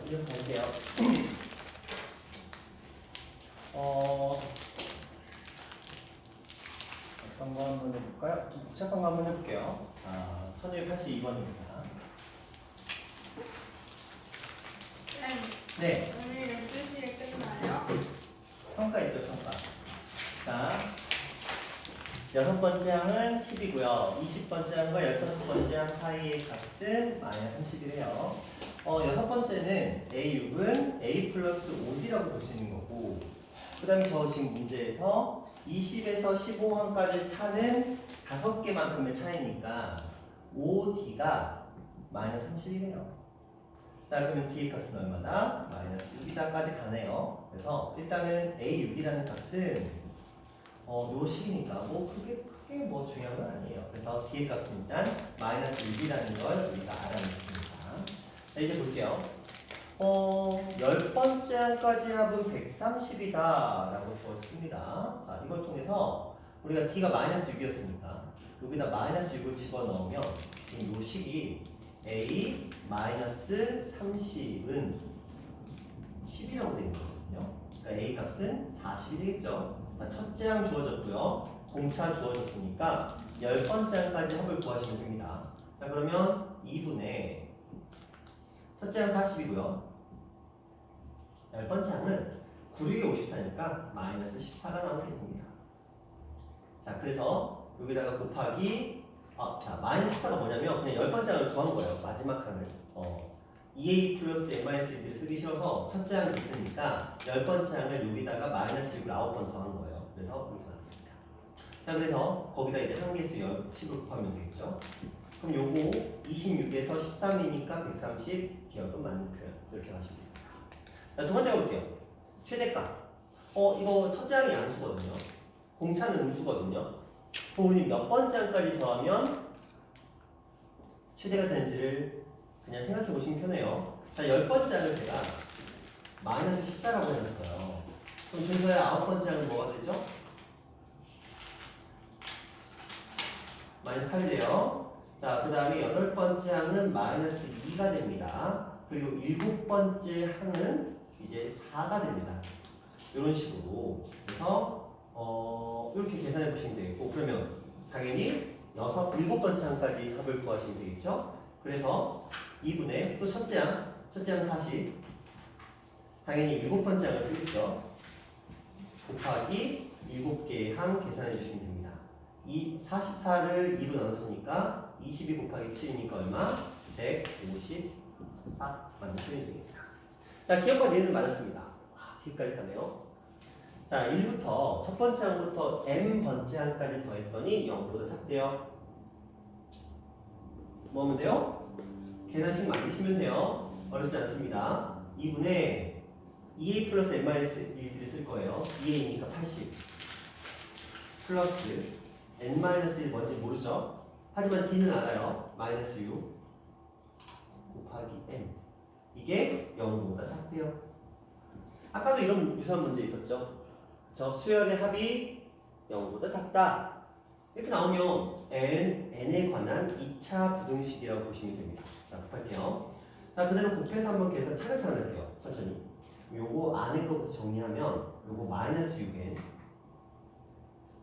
이제 볼게요. 어떤 거 한번 해볼까요? 좀 복잡한 거 한번 해볼게요. 1282번입니다. 네. 오늘 12시에 끝나요? 평가 있죠, 평가. 자, 6번째 항은 10이고요. 20번째 항과 15번째 항 사이의 값은 마이너스 30이래요. 6번째는 A6은 A 플러스 5D라고 볼 수 있는 거고, 그 다음에 저 지금 문제에서 20에서 15항까지 차는 5개만큼의 차이니까 5D가 마이너스 30이래요. 자, 그러면 D의 값은 얼마다? 마이너스 6이다까지 가네요. 그래서 일단은 A6이라는 값은 요 식이니까 뭐 크게 뭐 중요한 건 아니에요. 그래서 D의 값은 일단 마이너스 6이라는 걸 우리가 알아냈습니다. 자, 이제 볼게요. 10번째 항까지 합은 130이다 라고 주어졌습니다. 자, 이걸 통해서 우리가 D가 마이너스 6이었으니까 여기다 마이너스 6을 집어넣으면 지금 요 식이 A 마이너스 30은 10이라고 되어 있거든요. 그러니까 A 값은 40이 되겠죠. 첫째 항 주어졌고요. 공차 주어졌으니까 10번째 항까지 합을 구하시면 됩니다. 자, 그러면 2분의 첫째 항 40이고요. 10번째 항은 9, 6에 54니까 마이너스 14가 나오게 됩니다. 자, 그래서 여기다가 곱하기 자, 마이너스 14가 뭐냐면 그냥 10번째 항을 구한 거예요. 마지막 항을. 2a 플러스 n-1을 쓰기 싫어서 첫째 항이 있으니까 10번째 항을 여기다가 마이너스 6을 9번 더한 거예요. 그래서 이렇게 나왔습니다. 자, 그래서 거기다 이제 한개수 10을 곱하면 되겠죠. 그럼 요거 26에서 13이니까 130 기억은 맞는 표현. 이렇게 하시면 됩니다. 자, 두 번째 볼게요. 최대값. 이거 첫째 항이 양수거든요. 공차는 음수거든요. 그럼 우리 몇 번째 항까지 더하면 최대가 되는지를 그냥 생각해 보시면 편해요. 자, 10번째 항을 제가 마이너스 14라고 해놨어요. 그럼 준서의 9번째 항은 뭐가 되죠? 마이너스 8이 돼요. 자, 그 다음에 8번째 항은 마이너스 2가 됩니다. 그리고 7번째 항은 이제 4가 됩니다. 이런 식으로. 그래서 이렇게 계산해 보시면 되겠고, 그러면 당연히 7번째 항까지 합을 구하시면 되겠죠? 그래서 2분의 또 첫째 항 40. 당연히 7번째 항을 쓰겠죠? 곱하기 7개의 항 계산해 주시면 됩니다. 이 44를 2로 나눴으니까 22 곱하기 7이니까 얼마? 154 만드시면 되겠다. 자, 기억과 내는 맞았습니다. D까지 가네요. 자, 1부터 첫 번째 항부터 m번째 항까지 더했더니 0보다 작대요. 뭐 하면 돼요? 계산식 만드시면 돼요. 어렵지 않습니다. 2분의 2a 플러스 n-1을 쓸 거예요. 2a니까 80 플러스 n-1 뭔지 모르죠? 하지만 d는 알아요. 마이너스 6 곱하기 n. 이게 0보다 작대요. 아까도 이런 유사한 문제 있었죠? 그쵸? 수열의 합이 0보다 작다. 이렇게 나오면 n에 관한 2차 부등식이라고 보시면 됩니다. 자, 곱할게요. 자, 그대로 곱해서 한번 계산 차근차근 할게요. 천천히. 요거 안에 것부터 정리하면 요거 마이너스 6n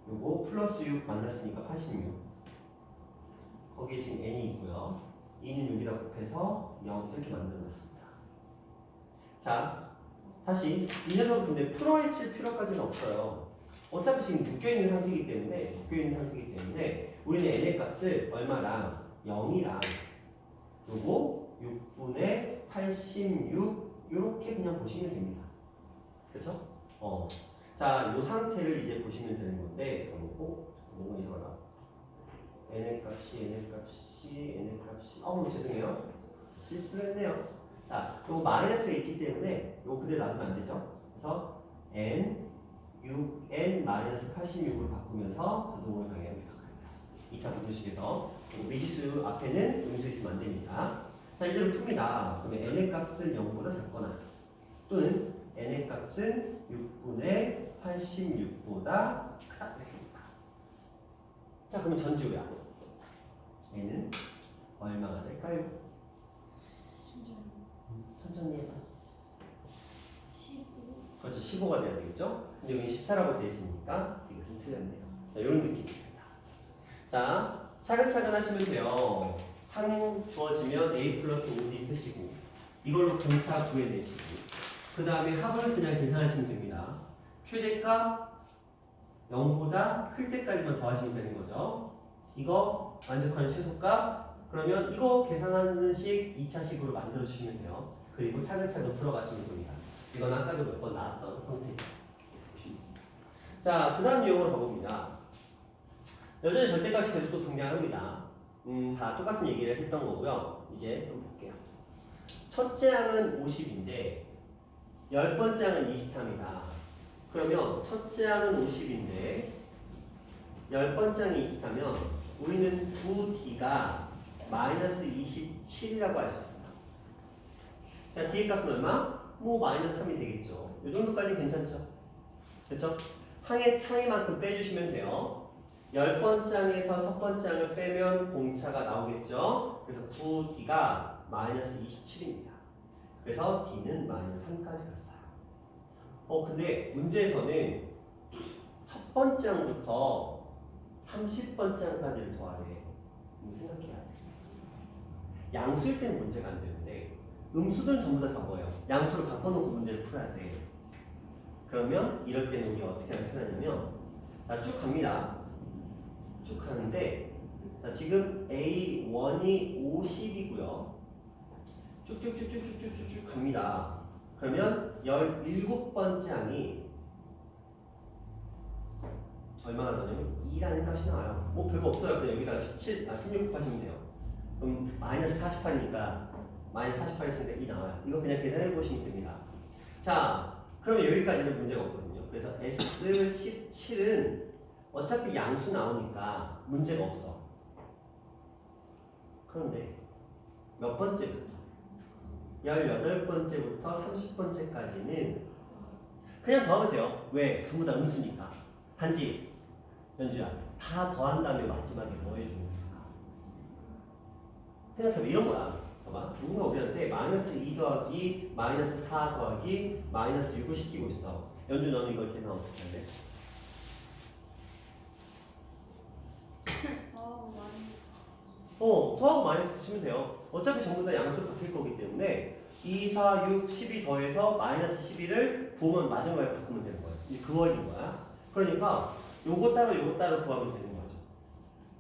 요거 플러스 6 만났으니까 86 거기에 지금 n이 있고요. 2는 여기다 곱해서 0 이렇게 만들어놨습니다. 자, 다시 이 녀석은 근데 풀어헤칠 필요까지는 없어요. 어차피 지금 묶여있는 상태이기 때문에 우리는 n의 값을 얼마랑 0이랑 요거 6분의 86 이렇게 그냥 보시면 됩니다. 그쵸? 자, 요 상태를 이제 보시면 되는 건데 잠깐만 너무 이상하다. n의 값이 죄송해요. 실수를 했네요. 자, 요 마이너스가 있기 때문에 요 그대로 놔두면 안 되죠. 그래서 n 6n 마이너스 86으로 바꾸면서 부동을 방향을 기억합니다. 2차 부등식에서 미지수 앞에는 음수 있으면 안 됩니다. 자, 이대로 풉니다. 그러면 n의 값은 0보다 작거나 또는 n의 값은 6분의 86보다 크다 이렇게 됩니다. 자, 그러면 전지우야. n은 얼마가 될까요? 천천히 해봐. 15가 돼야 되겠죠? 근데 여기 14라고 되어 있으니까 이것은 틀렸네요. 자, 이런 느낌입니다. 자, 차근차근 하시면 돼요. 항 주어지면 a 플러스 5d 쓰시고 이걸로 공차 구해내시고 그 다음에 합을 그냥 계산하시면 됩니다. 최대값 0보다 클 때까지만 더하시면 되는 거죠. 이거 만족하는 최소값 그러면 이거 계산하는 식 2차식으로 만들어 주시면 돼요. 그리고 차근차근 풀어가시면 됩니다. 이건 아까도 몇 번 나왔던 형태죠. 자, 그 다음 유형으로 가봅니다. 여전히 절대값이 계속 또 등장합니다. 다 똑같은 얘기를 했던 거고요. 이제 좀 볼게요. 첫째 항은 50인데 10번째 항은 23이다. 그러면 첫째 항은 50인데 10번째 항이 23면 우리는 9d가 마이너스 27이라고 할 수 있어요. 자, d의 값은 얼마? 뭐 마이너스 3이 되겠죠. 이 정도까지 괜찮죠? 그렇죠? 항의 차이만큼 빼주시면 돼요. 10번째 항에서 첫 번째 항을 빼면 공차가 나오겠죠? 그래서 9d가 마이너스 27입니다. 그래서 d는 마이너스 3까지 갔어요. 근데 문제에서는 첫 번째 항부터 30번째 항까지를 더하래. 생각해야 돼. 양수일 때는 문제가 안 되는데 음수들은 전부 다 뭐예요? 양수를 바꿔놓고 문제를 풀어야 돼. 그러면 이럴 때는 우리가 어떻게 하면 편하냐면 자, 쭉 갑니다. 쭉 가는데 자, 지금 A1이 50이고요. 쭉쭉쭉쭉쭉쭉쭉 갑니다. 그러면 17번째 항이 얼마나 나오냐면 2라는 값이 나와요. 뭐 별거 없어요. 그냥 여기다가 16 곱하시면 돼요. 그럼 마이너스 48이니까 마이너스 48 했으니까 2 나와요. 이거 그냥 계산해 보시면 됩니다. 자, 그러면 여기까지는 문제가 없거든요. 그래서 S17은 어차피 양수 나오니까 문제가 없어. 그런데 몇 번째부터? 18번째부터 30번째까지는 그냥 더하면 돼요. 왜? 전부 다 음수니까. 단지 연주야, 다 더한 다음에 마지막에 뭐 해주는 거야? 생각해봐. 이런 거야. 봐봐. 누군가 우리한테 마이너스 2 더하기 마이너스 4 더하기 마이너스 6을 시키고 있어. 연주 너는 이걸 계산 어떻게 할래? 더하고 마이너스 붙이면 돼요. 어차피 전부 다 양수로 바뀔 거기 때문에 2, 4, 6, 12 더해서 마이너스 12를 부으면 마지막에 바꾸면 되는 거예요. 이제 그 원리인 거야. 그러니까 요거 따로 구하면 되는 거죠.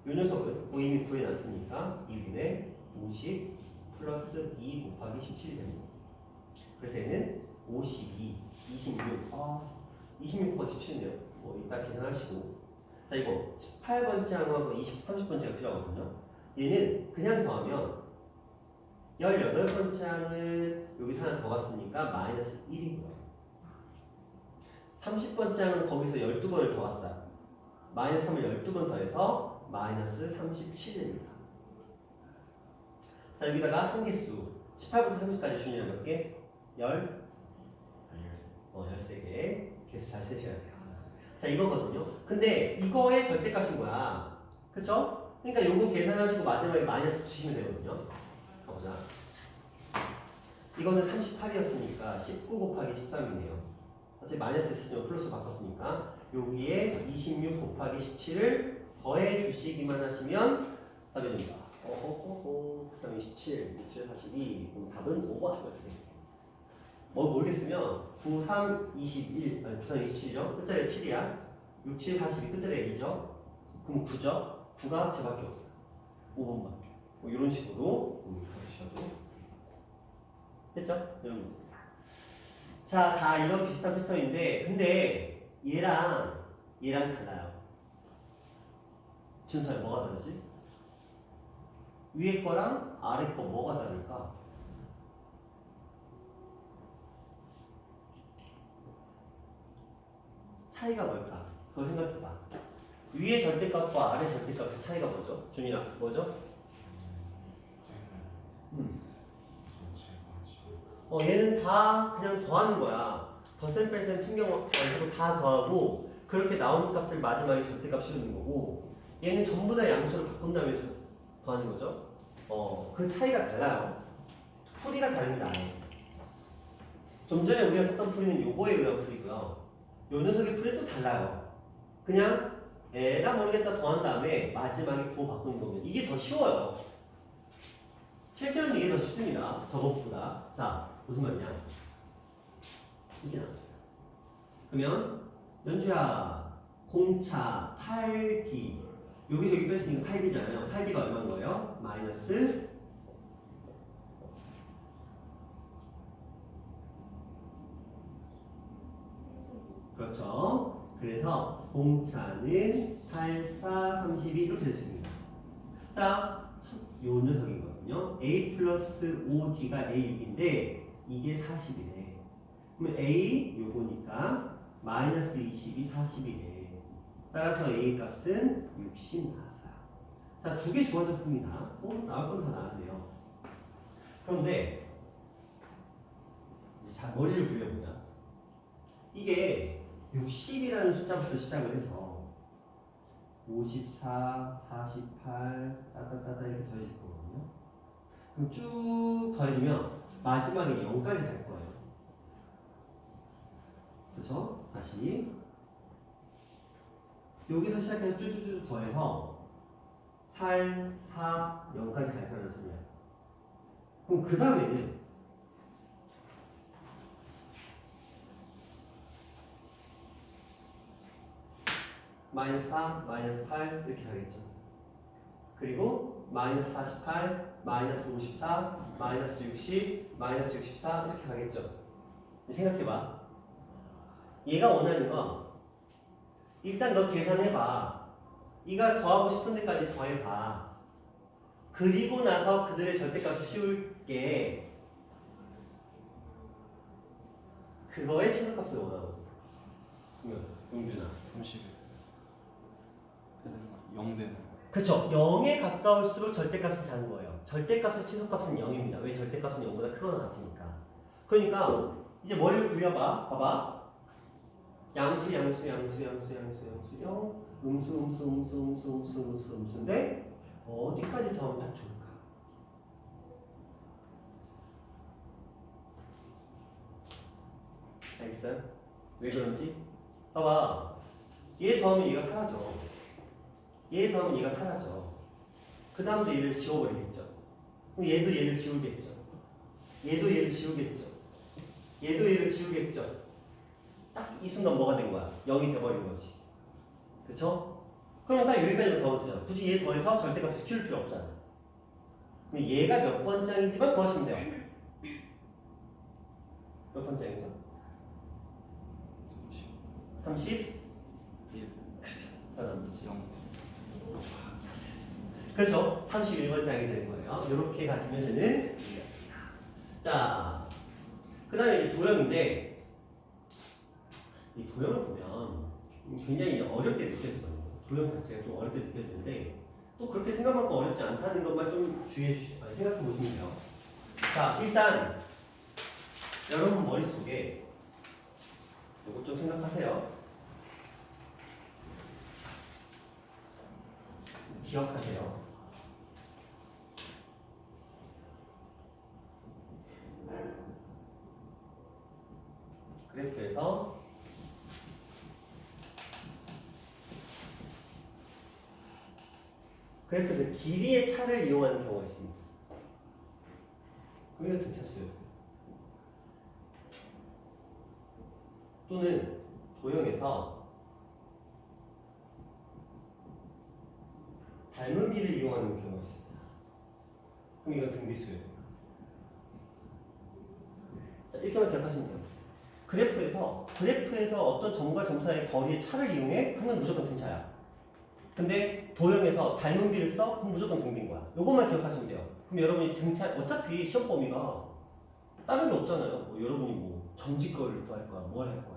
요 녀석은 뭐 이미 구해놨으니까 2분의 50 플러스 2 곱하기 17이 됩니다. 그래서 얘는 52, 26, 26 곱하기 17이네요. 뭐 이따 계산하시고. 자, 이거 18번째 항하고 30번째가 필요하거든요. 얘는 그냥 더하면 18번째 항은 여기서 하나 더 갔으니까 마이너스 1이고요. 30번째 항은 거기서 12번을 더 갔어요. 마이너스 3을 12번 더해서 마이너스 37입니다. 자, 여기다가 한 개수 18부터 30까지 준이랑 몇 개? 13개. 개수 잘 세셔야 돼요. 자, 이거거든요. 근데 이거의 절대값인 거야. 그쵸? 그러니까 요거 계산하시고 마지막에 마이너스 붙이시면 되거든요. 가보자. 이거는 38이었으니까 19 곱하기 13이네요. 어차피 마이너스 있으면 플러스 바꿨으니까 여기에 26 곱하기 17을 더해 주시기만 하시면 답이 됩니다. 그 다음에 27, 27, 42. 그럼 답은 5번 이렇게 됩니다. 뭐 모르겠으면 9, 3, 21, 아니 9, 3, 27이죠. 끝자리가 7이야. 6, 7, 42 끝자리가 2죠. 그럼 9죠. 9가 제밖에 없어요. 5번밖에. 뭐 이런 식으로 가주셔도 됐죠? 이런 문제. 자, 다 이런 비슷한 패턴인데 근데 얘랑 달라요. 준서야, 뭐가 다르지? 위에 거랑 아래 거 뭐가 다를까? 차이가 뭘까? 그거 생각해봐. 위의 절대값과 아래 절대값의 차이가 뭐죠? 준이랑 뭐죠? 얘는 다 그냥 더하는 거야. 덧셈 뺄셈 신경 안 쓰고 다 더하고 그렇게 나오는 값을 마지막에 절대값 씌우는 거고 얘는 전부 다 양수를 바꾼 다음에 더하는 거죠. 그 차이가 달라요. 풀이가 다릅니다. 좀 전에 우리가 썼던 풀이는 요거에 의한 풀이고요. 요 녀석의 풀이 또 달라요. 그냥 에라 모르겠다 더한 다음에 마지막에 부호 바꾸는 거면 이게 더 쉬워요. 실제로는 이게 더 쉽습니다. 저것보다. 자, 무슨 말이냐? 이게 나왔어요. 그러면 연주야 공차 8D 여기서 여기 뺐으니까 8D잖아요. 8D가 얼마인 거예요? 마이너스 그렇죠. 그래서 공차는 8, 4, 32 이렇게 됐습니다. 자, 요 녀석이거든요. A 플러스 5D가 A6인데 이게 40이네. 그러면 A 요거니까 마이너스 20이 40이네. 따라서 A 값은 60 나왔어요. 자, 두 개 주어졌습니다. 나올 건 다 나왔네요. 그런데 자, 머리를 굴려보자. 이게 60이라는 숫자부터 시작을 해서 54, 48, 따따따따 이렇게 더해질 거거든요. 그럼 쭉 더해주면 마지막에 0까지 갈 거예요. 그렇죠? 다시 여기서 시작해서 쭉쭉쭉 더해서 8, 4, 0까지 갈 거라는 소리야. 그럼 그 다음에는 마이너스 3, 마이너스 8 이렇게 가겠죠. 그리고 마이너스 48, 마이너스 54, 마이너스 60, 마이너스 64 이렇게 가겠죠. 생각해봐. 얘가 원하는 건 일단 너 계산해봐. 이가 더하고 싶은 데까지 더해봐. 그리고 나서 그들의 절대값을 씌울게. 그거의 최소값을 원하고 있어. 그러면 용준아 30에 0 되는 거. 그쵸. 0에 가까울수록 절대값은 작은 거예요. 절대값의 최소값은 0입니다. 왜? 절대값은 0보다 크거나 같으니까. 그러니까 이제 머리를 굴려봐. 봐봐. 양수 0, 음수인데 어디까지 더하면 딱 좋을까? 알겠어요? 왜 그런지? 봐봐. 얘 더하면 얘가 사라져. 얘 더하면 얘가 사라져. 그 다음도 얘를 지워버리겠죠. 그럼 얘도 얘를 지우겠죠. 얘도 얘를 지우겠죠. 얘도 얘를 지우겠죠. 딱 이 순간 뭐가 된 거야? 0이 돼버린 거지. 그쵸? 그럼 딱 여기까지만 더하면 되잖아. 굳이 얘 더해서 절대값을 키울 필요 없잖아. 그럼 얘가 몇 번장인지만 더하시면 돼요. 몇 번장이죠? 30? 1 그렇죠. 더 남지. 0 그래서 31번장이 되는 거예요. 이렇게 가시면 되는 얘기였습니다. 자, 그 다음에 이제 도형인데, 이 도형을 보면 굉장히 어렵게 느껴지거든요. 도형 자체가 좀 어렵게 느껴지는데, 또 그렇게 생각만큼 어렵지 않다는 것만 좀 생각해 보시면 돼요. 자, 일단, 여러분 머릿속에 이것 좀 생각하세요. 기억하세요. 그래프에서 길이의 차를 이용하는 경우가 있습니다. 그게 등차수요. 또는 도형에서 닮은 비를 이용하는 경우가 있습니다. 그럼 이건 등비수예요. 자, 이렇게만 기억하시면 돼요. 그래프에서 어떤 점과 점 사이의 거리의 차를 이용해? 그러면 무조건 등차야. 근데 도형에서 닮은 비를 써? 그럼 무조건 등비인 거야. 요것만 기억하시면 돼요. 그럼 여러분이 등차, 어차피 시험 범위가 다른 게 없잖아요. 뭐 여러분이 뭐 점집거리를 할 거야, 뭘 할 거야.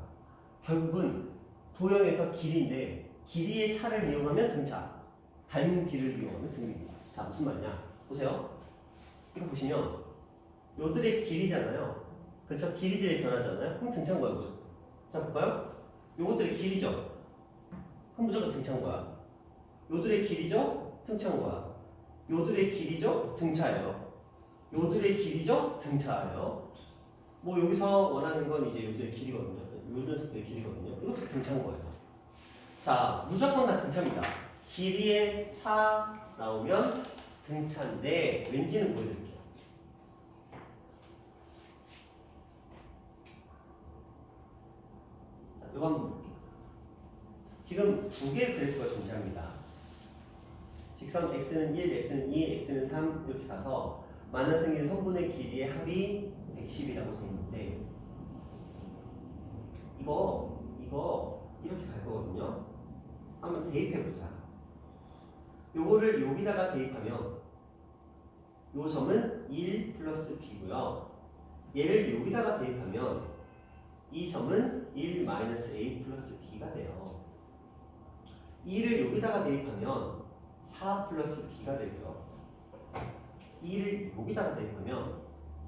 결국은 도형에서 길이인데 길이의 차를 이용하면 등차, 닮은 비를 이용하면 등비입니다. 자, 무슨 말이냐? 보세요. 이거 보시면 요들의 길이잖아요. 그렇죠? 길이들이 변하잖아요. 그럼 등차인 거야, 무조건. 자, 볼까요? 요것들의 길이죠? 그럼 무조건 등차인 거야. 요들의 길이죠? 등차인 거야. 요들의 길이죠? 등차예요. 요들의 길이죠? 등차예요. 뭐 여기서 원하는 건 이제 요들의 길이거든요. 요 녀석들의 길이거든요. 이것도 등차인 거예요. 자, 무조건 다 등차입니다. 길이의 차 나오면 등차인데 왠지는 보여드릴게요. 자, 이거 한번 볼게요. 지금 두 개의 그래프가 존재합니다. 직선 x는 1, x는 2, x는 3 이렇게 가서 만화 생긴 선분의 길이의 합이 110이라고 되어 있는데 이거 이렇게 갈 거거든요. 한번 대입해 보자. 요거를 여기다가 대입하면 요 점은 1 플러스 b고요. 얘를 여기다가 대입하면 이 점은 1 마이너스 a 플러스 b가 돼요. 2를 여기다가 대입하면 4 플러스 b가 되고요. 2를 여기다가 대입하면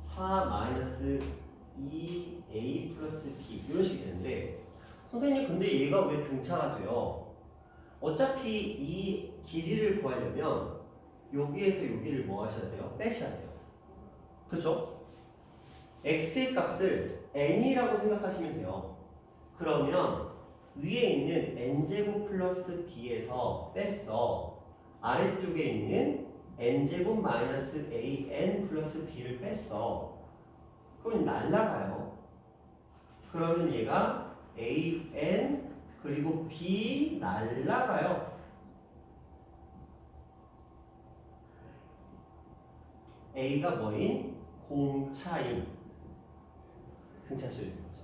4 마이너스 2a 플러스 b 이런 식이 되는데 선생님 근데 얘가 왜 등차가 돼요? 어차피 이 길이를 구하려면 여기에서 여기를 뭐 하셔야 돼요? 빼셔야 돼요. 그렇죠? x의 값을 n이라고 생각하시면 돼요. 그러면 위에 있는 n제곱 플러스 b에서 뺐어. 아래쪽에 있는 n제곱 마이너스 an 플러스 b를 뺐어. 그럼 날라가요. 그러면 얘가 an 그리고 b 날라가요. a가 뭐인? 공차인 등차수열인 거죠.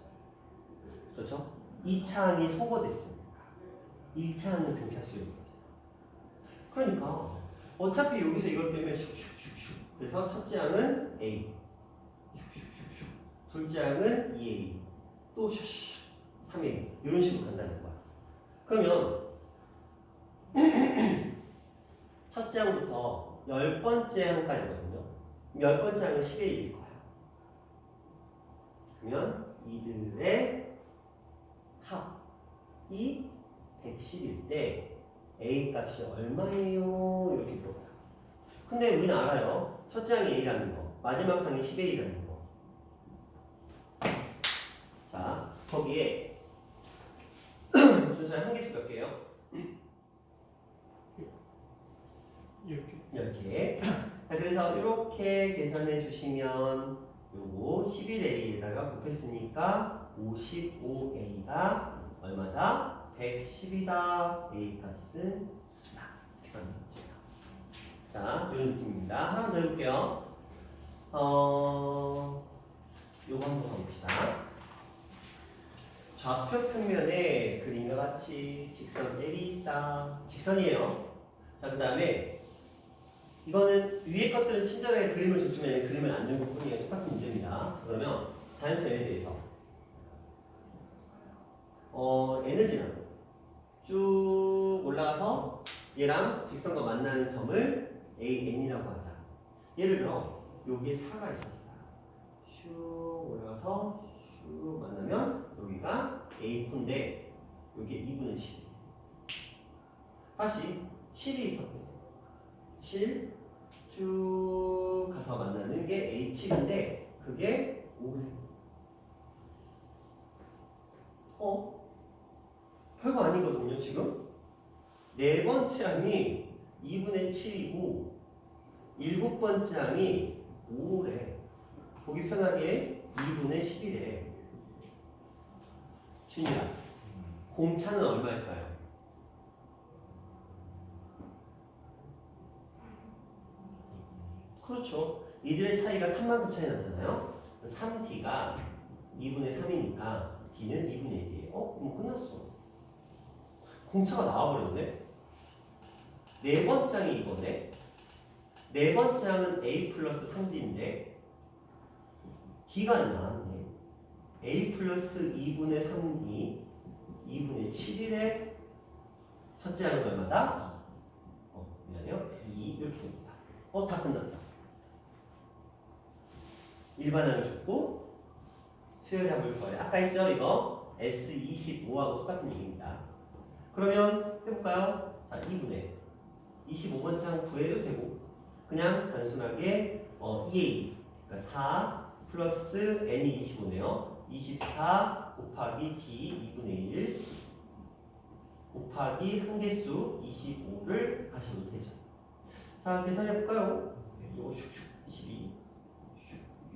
그렇죠? 2차항이 소거됐습니다. 1차항은 등차수열인 거죠. 그러니까 어차피 여기서 이걸 빼면 슉슉슉슉 그래서 첫째 항은 a 슉슉슉슉 둘째 항은 2a 또 슉슉 3a 이런 식으로 간다는 거야. 그러면 첫째 항부터 10번째 항까지거든요. 10번째 항은 10a일 거야. 그러면 이들의 합이 110일 때 a 값이 얼마예요? 이렇게 물어봐요. 근데 우리는 알아요. 첫째 항이 a라는 거, 마지막 항이 10a라는 거. 자, 거기에 준수한 한개수 몇 개예요? 10개. 자, 그래서 이렇게 계산해 주시면 요거 11a에다가 곱했으니까 55a가 얼마다? 110이다. a 값은 이렇게 가는 거죠. 자, 이런 느낌입니다. 하나 더 해볼게요. 요거 한번 가봅시다. 좌표 평면에 그림과 같이 직선 L이 있다. 직선이에요. 자, 그 다음에 이거는 위에 것들은 친절하게 그림을 줬지만 그림을 안 준 것뿐이에요. 똑같은 문제입니다. 그러면 자연수에 대해서 에너지는 쭉 올라가서 얘랑 직선과 만나는 점을 AN이라고 하자. 예를 들어 여기에 4가 있었어요. 슉 올라가서 슉 만나면 여기가 A4인데 여기에 2분의 7. 다시 7이 있었고 7 쭉 가서 만나는 게 A7인데 그게 5래. 별거 아니거든요. 지금 네 번째 항이 2분의 7이고 일곱 번째 항이 5래. 보기 편하게 2분의 11에 준이야. 공차는 얼마일까요? 그렇죠. 이들의 차이가 3만큼 차이 나잖아요. 3D가 2분의 3이니까 D는 2분의 1이에요. 그럼 끝났어. 공차가 나와버렸네. 네 번째 항이 이거네. 네 번째 항은 A 플러스 3D인데 D가 나왔네. A 플러스 2분의 3이 2분의 7일에 첫째 항은 얼마다? 미안해요. 2 이렇게 됩니다. 다 끝났다. 일반항을 줬고 수열의 합을 구하래. 아까 했죠? 이거 S25하고 똑같은 얘기입니다. 그러면 해볼까요? 자, 2분의 25번째 항 구해도 되고 그냥 단순하게 2A 그러니까 4 플러스 n이 25네요. 24 곱하기 d 2분의 1 곱하기 한개수 25를 하시면 되죠. 자, 계산해볼까요? 요거 슉슉 22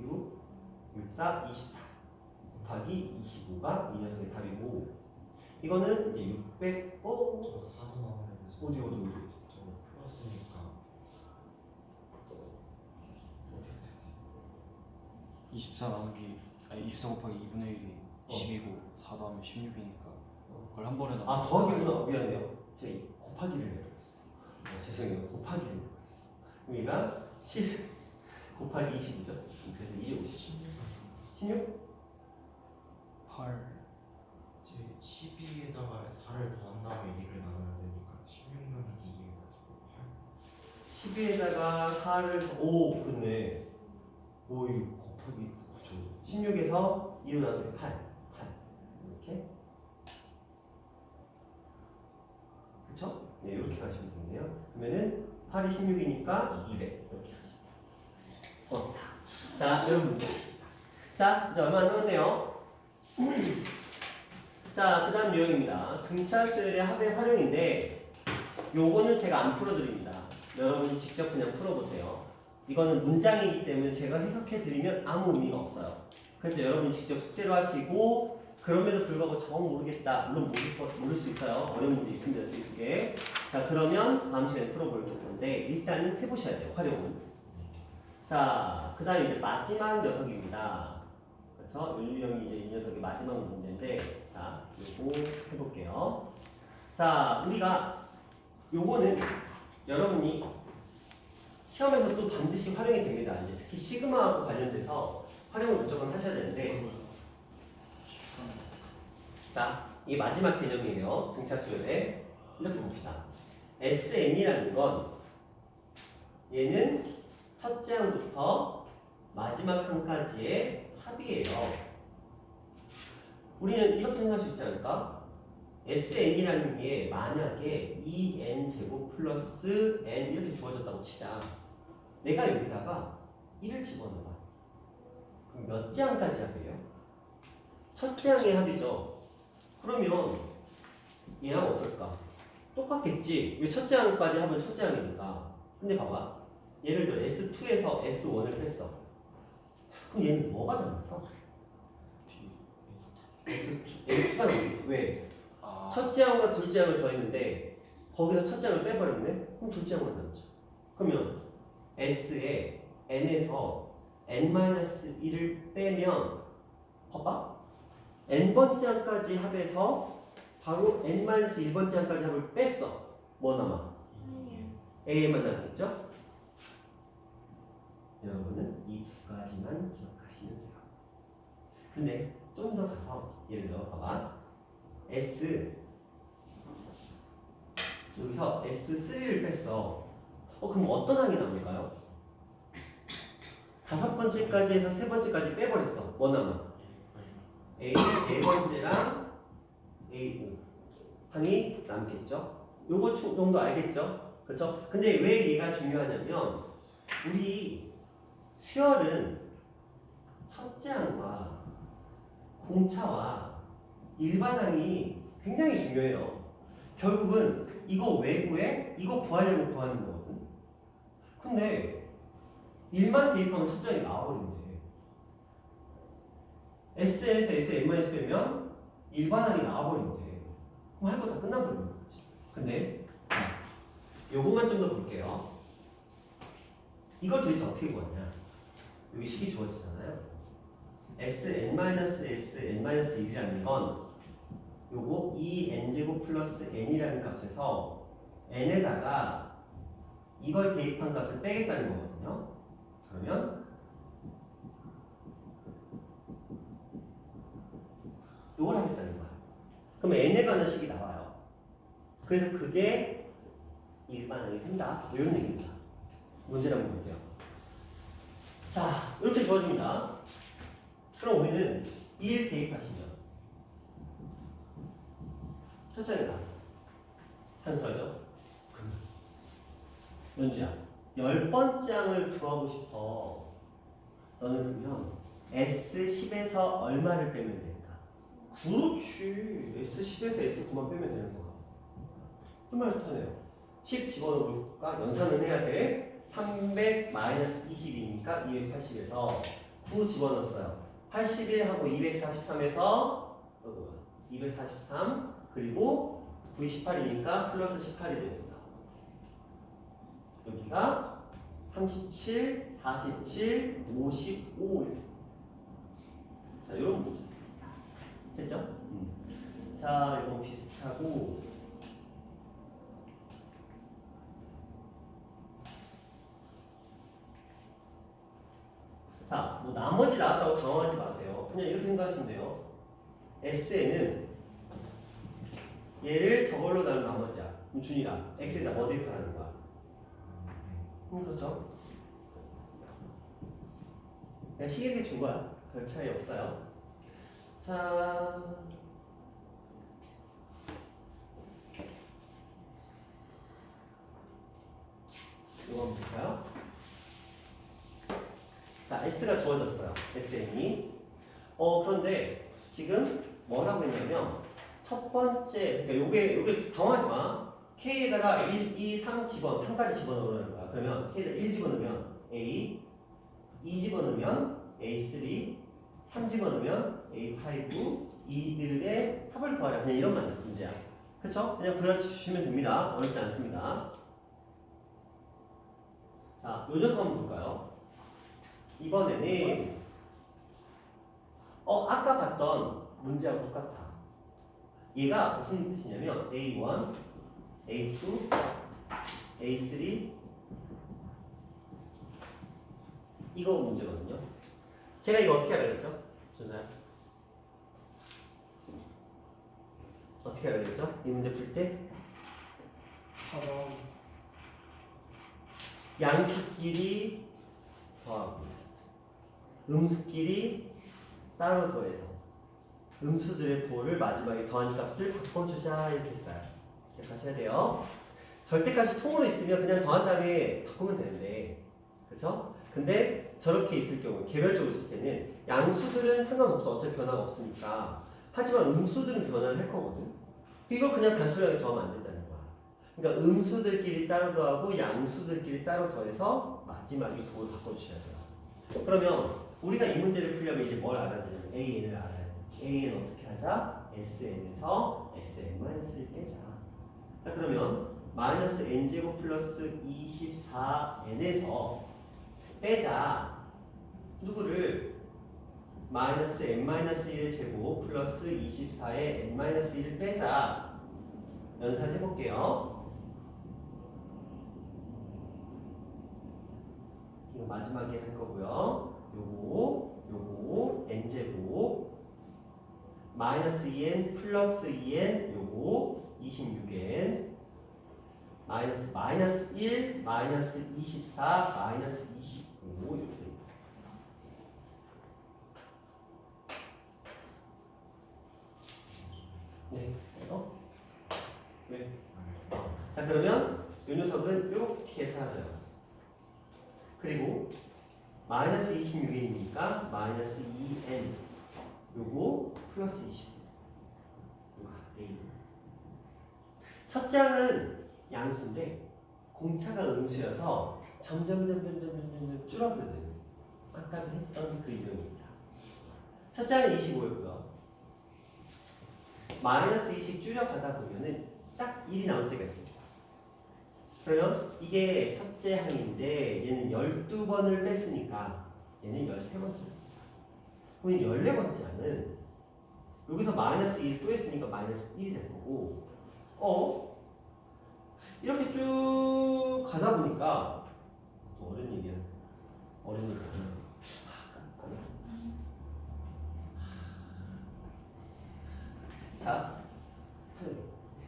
6 64 24 곱하기 25가 이 녀석의 답이고, 이거는 이제 600 저거 4도 나와야 되죠. 어디 저거 플러스니까 24 나누기 아니 24 곱하기 2분의 1이 22고 4 더하면 16이니까 그걸 한 번에 아, 더하기구나. 미안해요. 제가 곱하기를 해버렸어. 죄송해요. 곱하기를 해버렸어. 그러니까 10 곱하기 25죠. 그래서 이게 50. 16? 8 이제 12에다가 4를 더한 다음에 2를 나눠야 되니까 16 나누기 2 해가지고 12에다가 4를 오, 그렇네. 오, 이거 곱하기 그죠. 16에서 2로 나눠서 8 이렇게. 그쵸? 네, 이렇게 가시면 되겠네요. 그러면은 8이 16이니까 200 이렇게 가시면 돼요. 자, 여러분 문제. 자, 이제 얼마 안 남았네요. 자, 그 다음 유형입니다. 등차수열의 합의 활용인데, 요거는 제가 안 풀어드립니다. 여러분이 직접 그냥 풀어보세요. 이거는 문장이기 때문에 제가 해석해드리면 아무 의미가 없어요. 그래서 여러분이 직접 숙제로 하시고, 그럼에도 불구하고 정 모르겠다. 물론 모를 수 있어요. 어려운 문제 있습니다. 저희 두 개. 자, 그러면 다음 시간에 풀어볼 건데, 일단은 해보셔야 돼요. 활용은. 자, 그 다음에 이제 마지막 녀석입니다. 그래서 윤유형이 이제 이 녀석의 마지막 문제인데, 자, 요거 해볼게요. 자, 우리가 요거는 여러분이 시험에서 또 반드시 활용이 됩니다. 이제 특히 시그마하고 관련돼서 활용을 무조건 하셔야 되는데, 13 자, 이 마지막 개념이에요. 등차수열에. 이렇게 봅시다. SN이라는 건 얘는 첫째 항부터 마지막 항까지의 합이에요. 우리는 이렇게 생각할 수 있지 않을까? SN이라는 게 만약에 2n제곱 플러스 n 이렇게 주어졌다고 치자. 내가 여기다가 1을 집어넣어봐. 그럼 몇째 항까지 합이에요? 첫째 항의 합이죠. 그러면 얘랑 어떨까? 똑같겠지. 왜 첫째 항까지 하면 첫째 항이니까. 근데 봐봐. 예를 들어 S2에서 S1을 뺐어. 그럼 얘는 뭐가 남을까? S2가 남겠지. 왜? 아 첫째 항과 둘째 항을 더했는데 거기서 첫째 항을 빼버렸네? 그럼 둘째 항만 남죠. 그러면 S에 N에서 N-1을 빼면 봐봐. N번째 항까지 합해서 바로 N-1번째 항까지 합을 뺐어. 뭐 남아? A만 남겠죠? 여러분은 이 두 가지만 기억하시면 돼요. 근데 좀 더 가서 예를 들어 봐봐. S 여기서 S3를 뺐어. 그럼 어떤 항이 남을까요? 다섯 번째까지 해서 세 번째까지 빼버렸어. 뭐 남아? A 네 번째랑 A5 항이 남겠죠? 요거 정도 알겠죠? 그렇죠? 근데 왜 얘가 중요하냐면 우리 수열은 첫째 항과 공차와 일반항이 굉장히 중요해요. 결국은 이거 왜 구해? 이거 구하려고 구하는 거거든. 근데 1만 대입하면 첫째 항이 나와버린대. SN에서 SN-1 빼면 일반항이 나와버린대. 그럼 할 거 다 끝나버리는 거지. 근데 요거만 좀 더 볼게요. 이걸 도대체 어떻게 구하냐? 여기 식이 주어지잖아요. Sn-S-n-1이라는 건 요거 2n제곱 플러스 n이라는 값에서 n에다가 이걸 대입한 값을 빼겠다는 거거든요. 그러면 요걸 하겠다는 거야. 그럼 n에 관한 식이 나와요. 그래서 그게 일반항이 된다. 뭐 이런 얘기입니다. 문제를 한번 볼게요. 자, 이렇게 주어집니다. 그럼 우리는 1 대입하시면 첫 장이 나왔어. 단수하죠? 연주야, 10번째 항을 구하고 싶어. 너는 그러면 S10에서 얼마를 빼면 될까? 그렇지. S10에서 S9만 빼면 되는 거야. 얼마나 편해요. 10 집어넣을까? 연산은 해야 돼. 300 마이너스 20이니까 280에서 9 집어넣었어요. 81하고 243에서 243 그리고 9, 18이니까 플러스 18이 되면서 여기가 37, 47, 55 자, 이런 문제였습니다. 됐죠? 자, 이거 비슷하고 자, 뭐 나머지 나왔다고 당황하지 마세요. 그냥 이렇게 생각하시면 돼요. S에는 얘를 저걸로 나눈 나머지야. 그럼 준이랑 X에다 뭐 대입하라는 거야? 그렇죠? 그냥 시계게 준 거야. 별 차이 없어요. 자, 이거 한번 볼까요? 자, S가 주어졌어요. SN이. 그런데 지금 뭐라고 했냐면 첫 번째, 그러니까 요게 당황하지 마. K에다가 1, 2, 3 3까지 집어넣으라는 거야. 그러면 K에다 1 집어넣으면 A, 2 집어넣으면 A3, 3 집어넣으면 A5, 이들의 합을 구하라. 그냥 이런 문제야. 그쵸? 그냥 그려주시면 됩니다. 어렵지 않습니다. 자, 요 녀석 한번 볼까요? 이번에는 아까 봤던 문제하고 똑같아. 얘가 무슨 뜻이냐면 A1, A2, A3 이거 문제거든요. 제가 이거 어떻게 알았죠? 준사야 어떻게 알았죠? 이 문제 풀 때 양수끼리 더하고 음수끼리 따로 더해서 음수들의 부호를 마지막에 더한 값을 바꿔주자 이렇게 했어요. 기억하셔야 돼요. 절대값이 통으로 있으면 그냥 더한 다음에 바꾸면 되는데 그렇죠? 근데 저렇게 있을 경우 개별적으로 있을 때는 양수들은 상관없어. 어차피 변화가 없으니까. 하지만 음수들은 변화를 할 거거든. 이거 그냥 단순하게 더하면 안 된다는 거야. 그러니까 음수들끼리 따로 더하고 양수들끼리 따로 더해서 마지막에 부호를 바꿔주셔야 돼요. 그러면 우리가 이 문제를 풀려면 이제 뭘 알아야 되냐면 AN을 알아야 돼. AN 어떻게 하자? SN에서 SN-1 빼자. 자 그러면 마이너스 N제곱 플러스 24N에서 빼자. 누구를? 마이너스 N-1의 제곱 플러스 24의 N-1을 빼자. 연산해볼게요. 이거 마지막에 할 거고요. 요거 N제곱 마이너스 2N 플러스 2N 요거 26N 마이너스 1 마이너스 24 마이너스 29 이렇게 됩니다. 네. 네. 자 그러면 이 녀석은 이렇게 사라져요. 그리고 마이너스 26이니까 마이너스 2n 요거 플러스 29 요거 A. 첫째 항은 양수인데 공차가 음수여서 점점 줄어드는 아까도 했던 그 유형입니다. 첫째 항은 25였고요. 마이너스 20 줄여가다 보면은 딱 1이 나올 때가 있습니다. 그러면 이게 첫째 항인데 얘는 12번을 뺐으니까 얘는 13번째. 그럼 14번째 항은 여기서 마이너스 1 또 했으니까 마이너스 1이 될 거고 이렇게 쭉 가다 보니까 또 어려운 얘기야. 어려운 얘기야.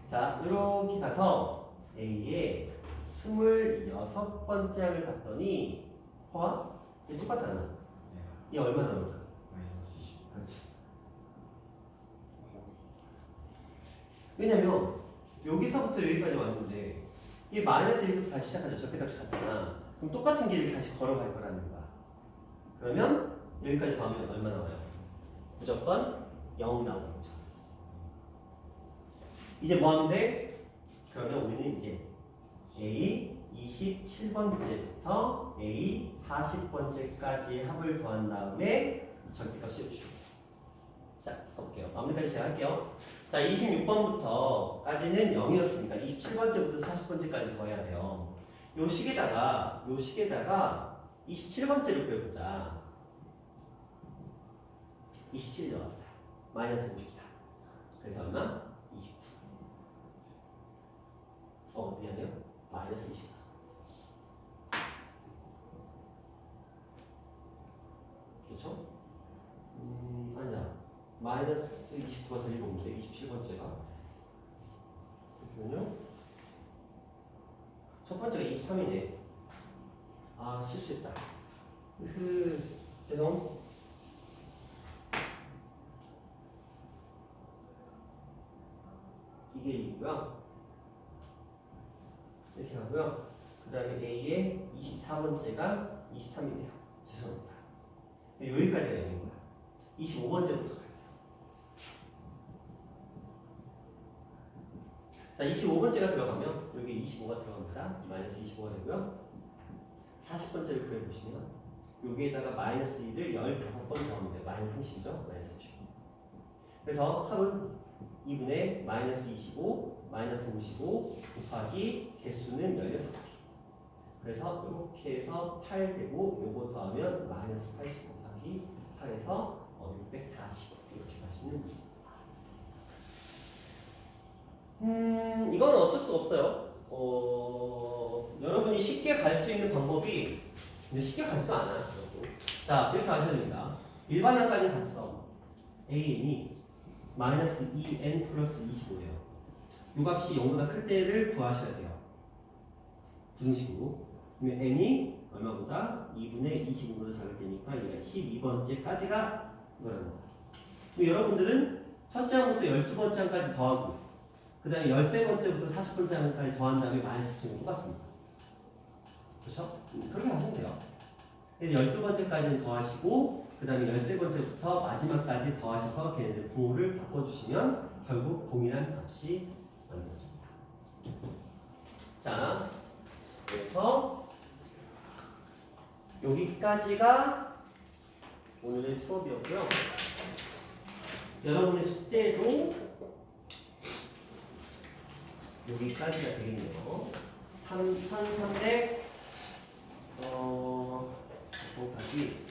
자, 이렇게 가서 A에 26번째 항을 봤더니 봐봐. 얘 똑같잖아. 얘 얼마 나올까? 마이너스 20. 그렇지. 왜냐면 여기서부터 여기까지 왔는데 얘 마이너스 1부터 다시 시작하자. 저때까지 갔잖아. 그럼 똑같은 길을 다시 걸어갈 거라는 거야. 그러면 여기까지 더하면 얼마 나와요? 무조건 0 나오는 거죠. 이제 뭐 하면 돼? 그러면 우리는 이제 A 27번째부터 A 40번째까지 합을 더한 다음에 절대값을 주고. 자, 가볼게요. 마무리까지 제가 할게요. 자, 26번부터까지는 0이었으니까 27번째부터 40번째까지 더해야 돼요. 요 식에다가 27번째를 구해보자. 27 넣었어요. 마이너스 54. 그래서 얼마? 29. 미안해요. 마이너스 29. 그렇죠? 아니야. 마이너스 29가 더 리가 없는데 27번째가. 그러면요. 첫 번째가 23이네. 아, 실수했다. 죄송. 이게 2고요. 이렇게 하고요. 그 다음에 A의 24번째가 23이네요. 죄송합니다. 여기까지가 0인 거야. 25번째부터 가요. 자, 25번째가 들어가면 여기 25가 들어갑니다. 마이너스 25가 되고요. 40번째를 구해보시면 여기에다가 마이너스 2를 15번 더하면 돼요. 마이너스 30이죠? 마이너스 30. 그래서 합은 2분의 마이너스 25, 마이너스 55 곱하기 개수는 16개. 그래서 이렇게 해서 8 되고 요거 더하면 마이너스 80 곱하기 8에서 640 이렇게 가시는 문제입니다. 이건 어쩔 수가 없어요. 여러분이 쉽게 갈 수 있는 방법이 근데 쉽게 가지도 않아요. 자, 이렇게 하셔야 됩니다. 일반항까지 갔어. AN이 마이너스 2n 플러스 25예요. 이 값이 0보다 클 때를 구하셔야 돼요. 분식으로. 그러면 n이 얼마보다 2분의 25보다 작을 때니까 얘가 12번째까지가 이거라는 거예요. 여러분들은 첫째 항부터 12번째 항까지 더하고 그 다음에 13번째부터 40번째 항까지 더한 다음에 마이너스 붙이는 거 똑같습니다. 그렇죠? 그렇게 하시면 돼요. 12번째까지는 더하시고 그 다음에 13번째부터 마지막까지 더하셔서 걔네들 부호를 바꿔주시면 결국 동일한 값이 만들어집니다. 자, 그래서 여기까지가 오늘의 수업이었고요. 여러분의 숙제도 여기까지가 되겠네요. 1300 여기까지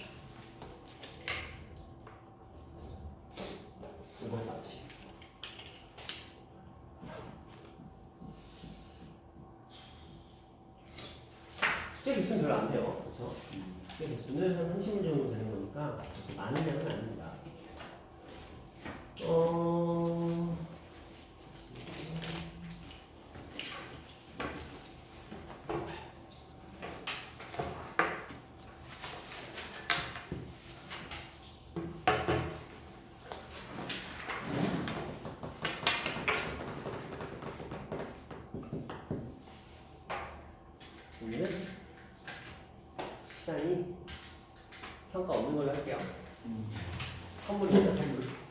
이거까지. 숙제 개수는 별로 안 돼요. 그렇죠? 숙제 개수는 한 30문 정도 되는 거니까 많은 양은 아닙니다. 오늘은 시간이 평가 없는 걸로 할게요. 선물입니다, 선물.